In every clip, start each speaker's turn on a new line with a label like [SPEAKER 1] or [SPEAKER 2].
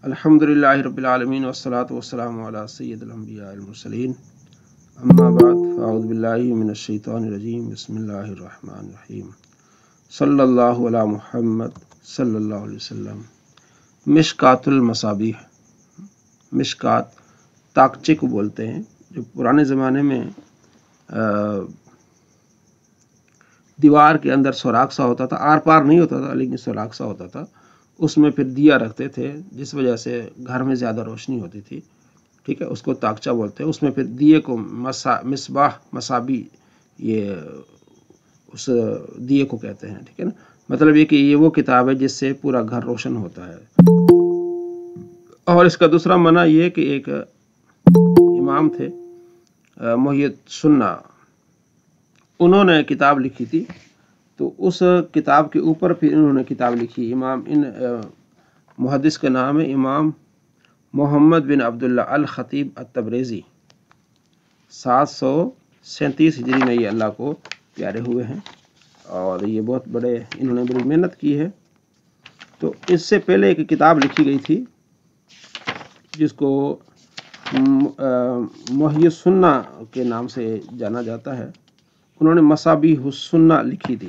[SPEAKER 1] الحمدللہ رب العالمین والصلاة والسلام علی سید الانبیاء المرسلین اما بعد فاعوذ باللہ من الشیطان الرجیم بسم اللہ الرحمن الرحیم صلی اللہ علی محمد صلی اللہ علیہ وسلم۔ مشکات المصابیح، مشکات تاکچے کو بولتے ہیں، جو پرانے زمانے میں دیوار کے اندر سوراخ سا ہوتا تھا، آر پار نہیں ہوتا تھا لیکن سوراخ سا ہوتا تھا، اس میں پھر دیا رکھتے تھے جس وجہ سے گھر میں زیادہ روشنی ہوتی تھی، ٹھیک ہے، اس کو تاکچہ بولتے ہیں۔ اس میں پھر دیے کو مصباح مصابی یہ اس دیے کو کہتے ہیں، ٹھیک ہے نا، مطلب یہ کہ یہ وہ کتاب ہے جس سے پورا گھر روشن ہوتا ہے۔ اور اس کا دوسرا معنی یہ کہ ایک امام تھے محی السنہ، انہوں نے کتاب لکھی تھی، تو اس کتاب کے اوپر پھر انہوں نے کتاب لکھی۔ امام ان محدث کا نام ہے امام محمد بن عبداللہ الخطیب التبریزی، 737 ہجری میں یہ اللہ کو پیارے ہوئے ہیں، اور یہ بہت بڑے انہوں نے بڑی محنت کی ہے۔ تو اس سے پہلے ایک کتاب لکھی گئی تھی جس کو محی السنہ کے نام سے جانا جاتا ہے، انہوں نے مصابیح السنہ لکھی تھی،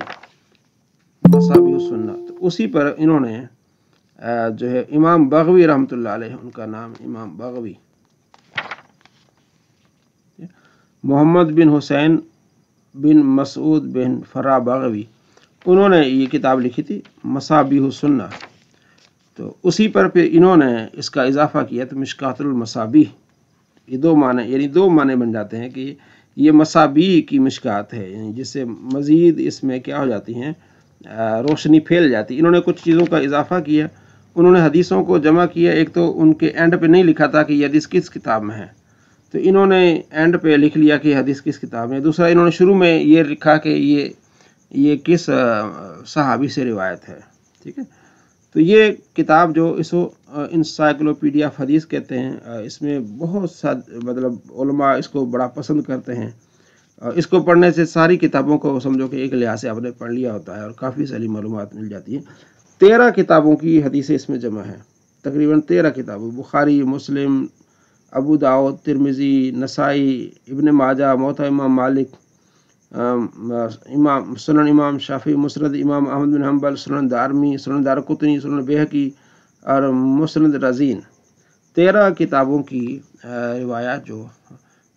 [SPEAKER 1] مصابیح السنہ۔ تو اسی پر انہوں نے جو ہے امام بغوی رحمۃ اللہ علیہ، ان کا نام امام بغوی، محمد بن حسین بن مسعود بن فرا بغوی، انہوں نے یہ کتاب لکھی تھی مصابیح السنہ۔ تو اسی پر پھر انہوں نے اس کا اضافہ کیا، تو مشکات المصابیح، یہ دو معنی بن جاتے ہیں کہ یہ مصابیح کی مشکات ہے، یعنی جس سے مزید اس میں کیا ہو جاتی ہیں، روشنی پھیل جاتی۔ انہوں نے کچھ چیزوں کا اضافہ کیا، انہوں نے حدیثوں کو جمع کیا۔ ایک تو ان کے اینڈ پہ نہیں لکھا تھا کہ یہ حدیث کس کتاب میں ہے، تو انہوں نے اینڈ پہ لکھ لیا کہ حدیث کس کتاب میں ہے۔ دوسرا انہوں نے شروع میں یہ لکھا کہ یہ کس صحابی سے روایت ہے، ٹھیک ہے۔ تو یہ کتاب جو اس کو انسائکلوپیڈیا آف حدیث کہتے ہیں، اس میں بہت مطلب علماء اس کو بڑا پسند کرتے ہیں، اس کو پڑھنے سے ساری کتابوں کو سمجھو کہ ایک لحاظ سے آپ نے پڑھ لیا ہوتا ہے اور کافی ساری معلومات مل جاتی ہیں۔ 13 کتابوں کی حدیثیں اس میں جمع ہیں، تقریباً 13 کتابوں، بخاری، مسلم، ابو داؤد، ترمذی، نسائی، ابن ماجہ، موطا امام مالک، سنن امام شافعی، مسند امام احمد بن حنبل، سنن دارمی، سنن دارقطنی، سنن بیہقی اور مسند رزین، 13 کتابوں کی روایات۔ جو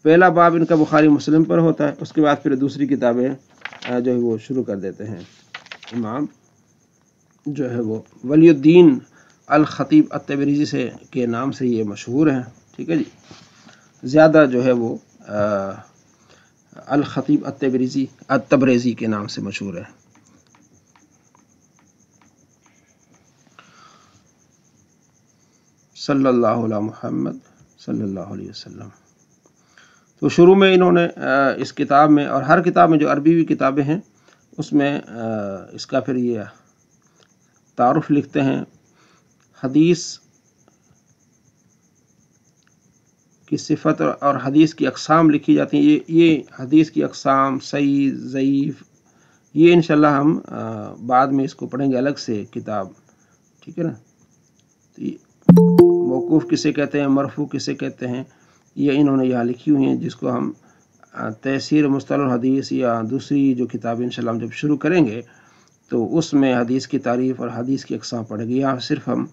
[SPEAKER 1] پہلا باب ان کا بخاری مسلم پر ہوتا ہے، اس کے بعد پھر دوسری کتابیں جو ہے وہ شروع کر دیتے ہیں۔ امام جو ہے وہ ولی الدین الخطیب التبریزی سے کے نام سے یہ مشہور ہیں، ٹھیک ہے جی، زیادہ جو ہے وہ الخطیب التبریزی کے نام سے مشہور ہے۔ صلی اللہ علی محمد صلی اللہ علیہ وسلم۔ تو شروع میں انہوں نے اس کتاب میں، اور ہر کتاب میں جو عربی کتابیں ہیں اس میں اس کا پھر یہ تعارف لکھتے ہیں، حدیث کی صفت اور حدیث کی اقسام لکھی جاتی ہیں۔ یہ حدیث کی اقسام، صحیح، ضعیف، یہ انشاءاللہ ہم بعد میں اس کو پڑھیں گے الگ سے کتاب، ٹھیک ہے نا۔ موقوف کسے کہتے ہیں، مرفوع کسے کہتے ہیں، یہ انہوں نے یہاں لکھی ہوئی ہیں، جس کو ہم تفسیر مصطلح الحدیث یا دوسری جو کتاب انشاءاللہ ہم جب شروع کریں گے تو اس میں حدیث کی تعریف اور حدیث کی اقسام پڑھیں گے۔ یہاں صرف ہم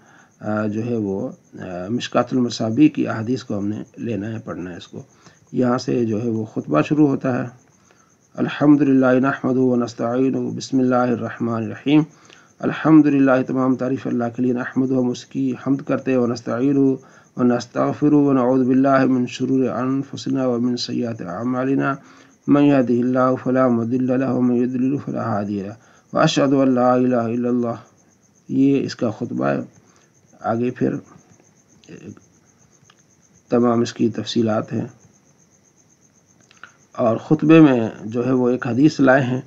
[SPEAKER 1] جو ہے وہ مشکات المصابیح کی احادیث کو ہم نے لینا ہے، پڑھنا ہے اس کو۔ یہاں سے جو ہے وہ خطبہ شروع ہوتا ہے، الحمدللہ نحمدہ ونستعینہ، بسم اللہ الرحمن الرحیم۔ الحمدللہ، تمام تعریف اللہ کے لیے، نحمدہ، ہم اس کی حمد کرتے ہیں، ونستعینہ، ونستغفرہ، ونعوذ باللہ من شرور انفسنا ومن سیئات اعمالنا، من یہدہ اللہ فلا مضل لہ ومن یضلل فلا ہادی لہ، واشہد ان لا الہ الا اللہ۔ یہ اس کا خطبہ ہے۔ آگے پھر تمام اس کی تفصیلات ہیں، اور خطبے میں جو ہے وہ ایک حدیث لائے ہیں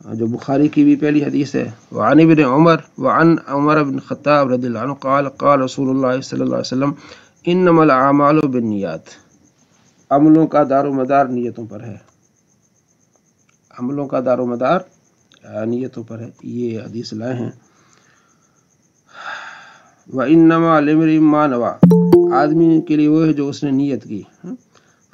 [SPEAKER 1] جو بخاری کی بھی پہلی حدیث ہے، وعن ابن عمر بن خطاب رضی اللہ عنہ قال قال رسول اللہ صلی اللہ علیہ وسلم انما الاعمال بالنیات، عملوں کا دار و مدار نیتوں پر ہے، عملوں کا دار و مدار نیتوں پر ہے۔ یہ حدیث لائے ہیں۔ वइन्नमा लिम्रिइम मा नवा, आदमी के लिए वो है जो उसने नीयत की।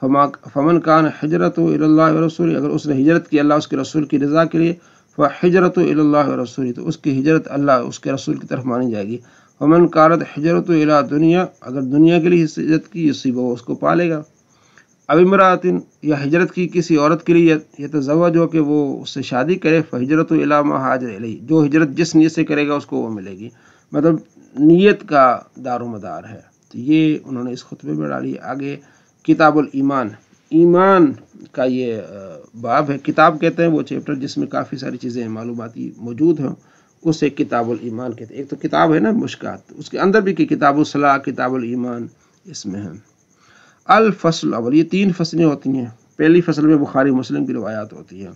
[SPEAKER 1] फमन कान हिजरतु इलल्लाहि व रसूली, अगर उसने हिजरत की अल्लाह उसके रसूल की रज़ा के लिए, फ़हिजरतु इलल्लाहि व रसूली, तो उसकी हिजरत अल्लाह उसके रसूल की तरफ मानी जाएगी। फमन कानत हिजरतु इला दुनिया, अगर दुनिया के लिए हिजरत की युसीबु, वो उसको पालेगा। अब इमरातिन, या हिजरत की किसी औरत के लिए, यतज़व्वज हो कि वो उससे शादी करे, फ़हिजरतु इला मा हाजर इलैहि, जो हिजरत जिस नीयत से करेगा उसको वो मिलेगी। मतलब नीयत का दारोमदार है। तो ये उन्होंने इस खुतबे में डाली। आगे किताबुल ईमान, ईमान का ये बाब है। किताब कहते हैं वो चैप्टर जिसमें काफ़ी सारी चीज़ें मालूमाती मौजूद हैं, उसे किताबुल ईमान कहते हैं। एक तो किताब है ना मुश्कात, उसके अंदर भी कि किताबुल सलाह, किताबुल ईमान इसमें है। अल फसल अवल, ये 3 फसलें होती हैं। पहली फसल में बुखारी मुस्लिम की रिवायात होती है।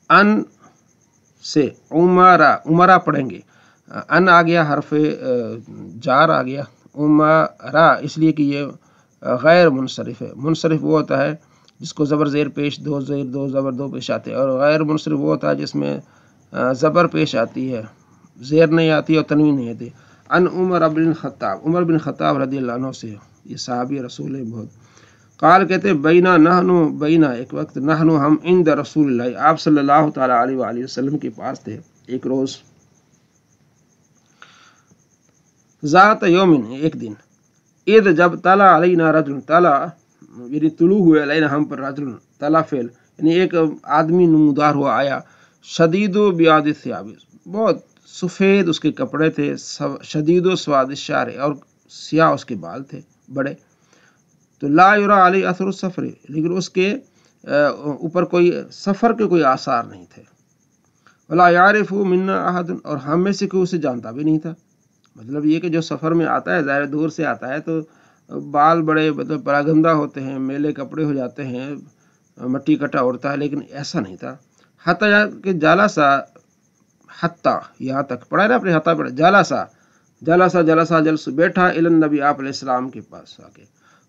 [SPEAKER 1] अन से उमरा, उमरा पढ़ेंगे, अन आ गया, हरफे जार आ गया, उमरा इसलिए कि ये गैर मुनसरिफ है। मुनसरिफ वो होता है जिसको ज़बर ज़ेर पेश, दो ज़ेर दो ज़बर दो पेश आते हैं, और गैर मुनसरिफ वो होता है जिसमें ज़बर पेश आती है, ज़ेर नहीं आती और तनवीन नहीं आती। अन Umar bin Khattab, Umar bin Khattab रज़ियल्लाहु अन्हु से, ये सहाबी रसूल है बहुत। काल कहते बैना नहनु, बैना एक वक्त, नहनु हम, इंद रसूलुल्लाह, आप सल्लल्लाहु तआला अलैहि वसल्लम के पास थे एक रोज़। ज़ात यौमिन, एक दिन, इद जब, तला अलैना रजुल, तला यानी तुलू हुए, अलैना हम पर, रजुल तला फेल यानी एक आदमी नमूदार हुआ आया, शदीदो बियाद सियाब, बहुत सफ़ेद उसके कपड़े थे, शदीदो स्वाद शारे, और सियाह उसके बाल थे बड़े। तो ला युरा अलैहि असर सफ़र, लेकिन उसके ऊपर कोई सफ़र के कोई आसार नहीं थे। वला यारिफु मिन्ना अहद, और हम में से कोई उसे जानता भी नहीं था। मतलब ये कि जो सफ़र में आता है, ज़ाहिर दूर से आता है, तो बाल बड़े मतलब परागंदा होते हैं, मेले कपड़े हो जाते हैं, मट्टी कटा उड़ता है, लेकिन ऐसा नहीं था। हत्ता के जाला सा, हत्ता यहाँ तक पढ़ा है ना अपने, हत्ता पढ़ा, जाला सा, जलसा जलसा जलस, बैठा, इलन नबी आप अलैहिस्सलाम के पास आके,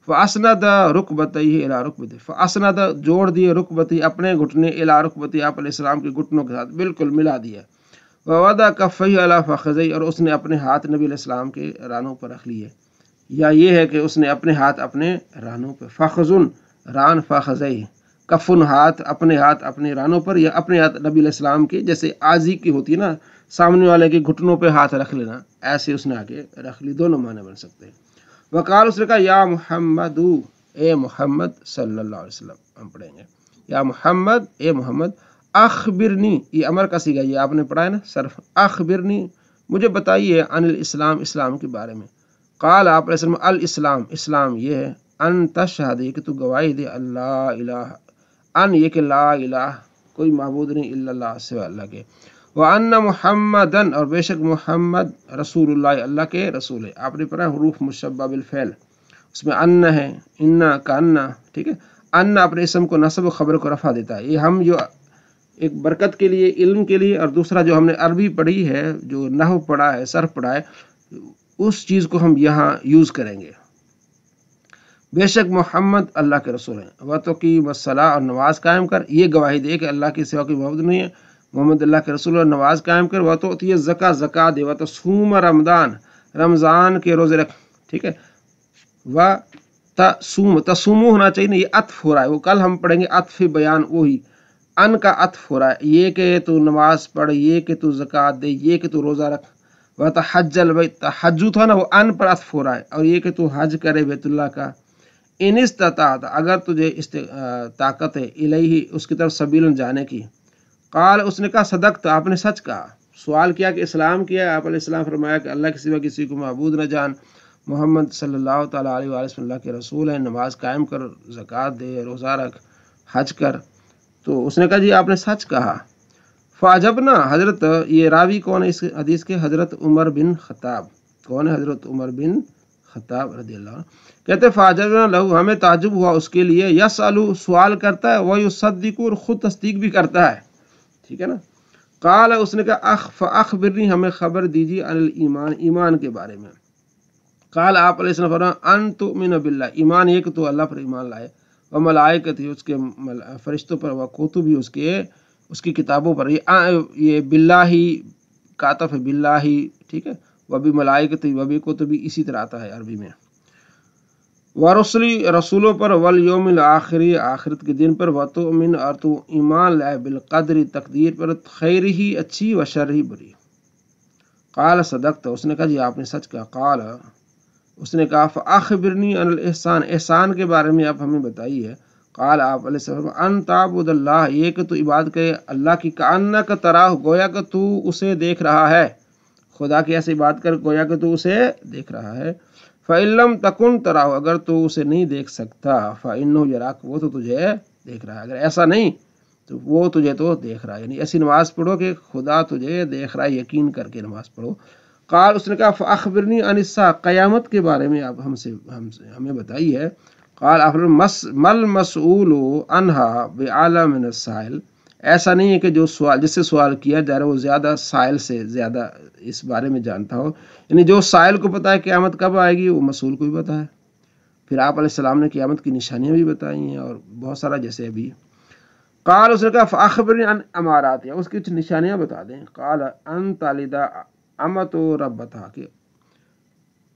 [SPEAKER 1] फ़अस्नद रुकबतैहि इला रुकबतैहि, फ़अस्नद जोड़ दिए, रुकबतैहि अपने घुटने, इला रुकबतैहि आप अलैहिस्सलाम के घुटनों के साथ बिल्कुल मिला दिया। ववदा कफ़ैहि अला फ़ख़ज़ैहि, और उसने अपने हाथ नबी अलैहिस्सलाम के रानों पर रख लिए। या ये है कि उसने अपने हाथ अपने रानों पर, फ़ख़ज़ुन रान, फ़ख़ज़ैहि कफ़ुन हाथ, अपने हाथ अपने रानों पर, या अपने हाथ नबी अलैहिस्सलाम के, जैसे आजी की होती है ना, सामने वाले के घुटनों पे हाथ रख लेना, ऐसे उसने आके रख ली। दोनों माने बन सकते हैं। वक़ाल, उसने कहा, या मुहम्मदू, ए मोहम्मद सल्लल्लाहु अलैहि वसल्लम, हम पढ़ेंगे, या मोहम्मद, ए मोहम्मद, अखबिरनी, ये अमर का सीगा, ये आपने पढ़ा है ना सर्फ, अखबिरनी मुझे बताइए, अनिल इस्लाम, इस्लाम के बारे में। काल, आप अल इस्लाम, इस्लाम ये है, अन तशहद, कि तू गवाही दे, अल्लाह इलाहा, अन ये कि ला इलाह, कोई माबूद नहीं, इल्लल्लाह, सिवा अल्लाह के, व अन्न मुहम्मदन, और बेशक मोहम्मद, रसूलुल्लाह, अल्लाह के रसूल है। आपने पढ़ा हुरूफ मुशब्बा बिल फ़ैल, उसमें अन्न है, इन्ना का अन्ना, ठीक है। अन्न अपने इसम को नस्ब, खबर को रफा देता है। ये हम जो एक बरकत के लिए, इल्म के लिए, और दूसरा जो हमने अरबी पढ़ी है, जो नहव पढ़ा है, सर्फ पढ़ा है, उस चीज़ को हम यहाँ यूज़ करेंगे। बेशक मोहम्मद अल्लाह के रसूल हैं। वह तो की मसला, और नमाज कायम कर, ये गवाही दे कि अल्लाह की सिवा कोई माबूद नहीं है, मोहम्मद अल्लाह के रसूल, और नमाज कायम कर। वह तो ये ज़कात दे, वह तो सूम रमज़ान, रमज़ान के रोज़े रख, ठीक है। वह तसूम, तसूमु होना चाहिए ना, ये अत्फ हो रहा है, वो कल हम पढ़ेंगे, अत्फ बयान वही, अन का अत्फ हो रहा है, ये कि तू नमाज पढ़, ये कि तू ज़कात दे, ये कि तू रोज़ा रख। वह तहज्जल बैत, तहज्जु था ना, वो अन पर अत्फ हो रहा है, और ये कि तू हज करे बैतुल्लाह का, इन इस्तताअत, अगर तुझे ताकत है, इलैहि, उसकी तरफ, सबीलन, जाने की। काल, उसने कहा, सदक़त, आपने सच कहा। सवाल किया कि इस्लाम किया, आप अलैहिस्सलाम फरमाया कि अल्लाह के सिवा किसी को माबूद न जान, मोहम्मद सल्लल्लाहु तआला अलैहि वसल्लम अल्लाह के रसूल हैं, नमाज कायम कर, ज़कात दे, रोज़ा रख, हज कर। तो उसने कहा, जी आपने सच कहा। फ़अजबना, हज़रत, ये रावी कौन है इस हदीस के, हज़रत उमर बिन खत्ताब। कौन है? हज़रत उमर बिन खत्ताब रज़ियल्लाहु अन्हु। कहते फ़अजबना लहू, हमें ताजुब हुआ उसके लिए, यसअलु, सवाल करता है, व युसद्दिकु, और खुद तस्दीक भी करता है, ठीक है ना। काल, उसने कहा, फ़अख़बिरनी, हमें खबर दीजिए, अनिल ईमान, ईमान के बारे में। काल, आप अलैहिस्सलाम फरमाया, अन तुमिन बिल्लाह, ईमान ये कि तो अल्लाह पर ईमान लाए, व मलाइकती, उसके फरिश्तों पर, व कुतुबी, उसकी किताबों पर। ये बिल्लाही कातफ बिल्लाही, ठीक है, वबी मलाइकती वबी कुतुबी, इसी तरह आता है अरबी में। वरसली रसूलों पर, वल यौमिल आखिरी, आखिरत के दिन पर, वतुमिन और तू ईमान लाए, बिल कदरी तकदीर पर, खैर ही अच्छी व शर ही बुरी। काल सदकत, उसने कहा जी आपने सच कहा। काल, उसने कहा फ़अख़बिरनी अनिल एहसान, एहसान के बारे में आप हमें बताइए। काल, आप अन ताबुदल्लाह, ये कि तू इबादत करे अल्लाह की, कान्नक तराह, गोया कि तू उसे देख रहा है, खुदा की ऐसी इबादत कर गोया कि तू उसे देख रहा है। फ़इल्लम तकुन तराह, अगर तू उसे नहीं देख सकता, फ़इन्नहु यराक, वो तो तुझे देख रहा है। अगर ऐसा नहीं तो वो तुझे तो देख रहा है, यानी ऐसी नमाज पढ़ो कि खुदा तुझे देख रहा है, यकीन करके नमाज पढ़ो। काल, उसने कहा फ़अख़बिरनी अनिस्सा, क़यामत के बारे में आप हमें बताइए। काल मल मसऊलु अन्हा बिअअलम मिनस साइल, ऐसा नहीं है कि जो सवाल जिससे सवाल किया जा रहा है वो ज़्यादा साइल से ज़्यादा इस बारे में जानता हो, यानी जो साइल को पता है क़यामत कब आएगी वो मसूल को भी पता है। फिर आप अलैहिस्सलाम ने क़यामत की निशानियाँ भी बताई हैं और बहुत सारा, जैसे अभी। काल, उसने कहा फ़अख़बिरनी अन अमारात, या उसकी कुछ निशानियाँ बता दें। काल अन तालिदा अमतो रब्बतहा, कि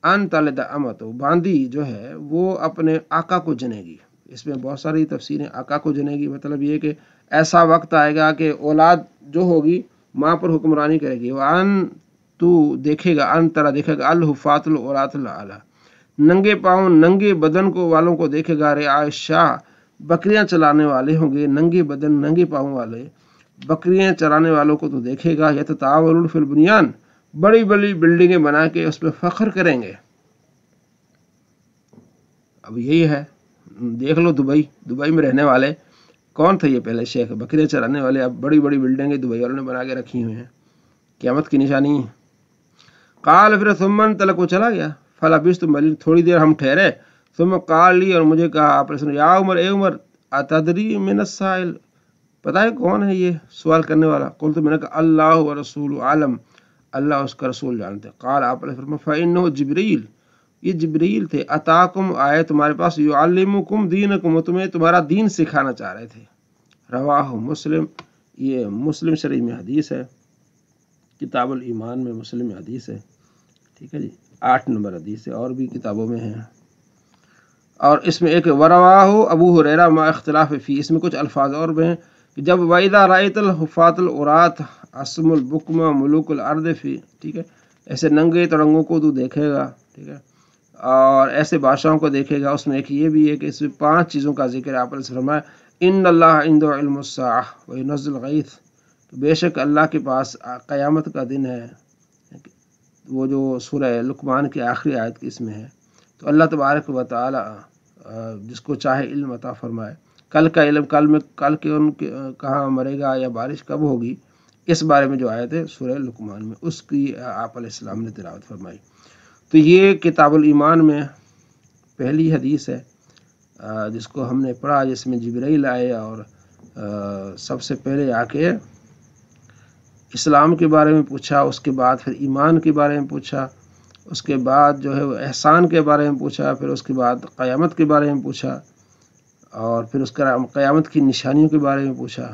[SPEAKER 1] अन तालिदा अमतो, बांदी जो है वो अपने आका को जनेगी। इसमें बहुत सारी तफसीरें। आका को जनेगी मतलब ये कि ऐसा वक्त आएगा कि औलाद जो होगी माँ पर हुक्मरानी करेगी। अन तू देखेगा, अन तरा देखेगा, अल हुफ़ातुल औलातुल आला, नंगे पाँव नंगे बदन को वालों को देखेगा। रिआशाह, बकरियां चलाने वाले होंगे, नंगे बदन नंगे पाँव वाले बकरियां चराने वालों को तो देखेगा। यततावरून फिल बुनियान, बड़ी बड़ी बिल्डिंगें बना के उस पर फख्र करेंगे। अब यही है, देख लो दुबई में रहने वाले कौन थे? ये पहले शेख, बकरियां चराने वाले। अब बड़ी बड़ी बिल्डिंगें दुबई वालों ने बना के रखी हुई हैं, क़यामत की निशानी है। काल, फिर सुम्मन तलक, वो चला गया। फलबिस्तु मलीन, थोड़ी देर हम ठहरे। सुम्म काल ली, और मुझे कहा आपने, या उमर, ए उमर, अतदरी मिनस साइल, पता है कौन है ये सवाल करने वाला? कुल्तु, मैंने कहा अल्लाह व रसूलु आलम, अल्लाह उसका रसूल जानते। काल, आपने फरमाया फ़इन्नहु जिब्रील, ये जिब्रील थे। अताकुम, आए तुम्हारे पास, युअल्लिमुकुम दीनकुम, वो तुम्हें तुम्हारा दीन सिखाना चाह रहे थे। रवाहु मुस्लिम, ये मुस्लिम शरीफ में हदीस है, किताबुल ईमान में मुस्लिम में हदीस है, ठीक है जी, 8 नंबर हदीस है, और भी किताबों में है। और इसमें एक वरवाहु अबू हुरैरा मा इख्तिलाफ फी, इसमें कुछ अल्फाज और भी हैं कि जब वैदा राइतल हुफ़ातुल उरात असमुल बुकमा मुलुकुल अर्द फी, ठीक है, ऐसे नंगे तरंगों को तू देखेगा, ठीक है, और ऐसे बादशाहों को देखेगा। उसमें एक ये भी है कि इसमें 5 चीज़ों का जिक्र है। आपने फरमाया इन्नल्लाह इंदहु इल्मुस्साअह व युनज़्ज़िल गईथ, तो बेशक अल्लाह के पास क़यामत का दिन है, वो जो सूरह लुक़मान की आखिरी आयत की इसमें है। तो अल्लाह तबारक व तआला जिसको चाहे इल्म अता फरमाए। कल का इल्म, कल के उनके कहाँ मरेगा या बारिश कब होगी, इस बारे में जो आयत है सूरह लुक़मान में, उसकी आप अलैहिस्सलाम ने तिलावत फरमाई। तो ये किताबुल ईमान में पहली हदीस है जिसको हमने पढ़ा, जिसमें जिब्रील आए और सबसे पहले आके इस्लाम के बारे में पूछा, उसके बाद फिर ईमान के बारे में पूछा, उसके बाद जो है वो एहसान के बारे में पूछा, फिर उसके बाद क़यामत के बारे में पूछा, और फिर उसका क़यामत की निशानियों के बारे में पूछा।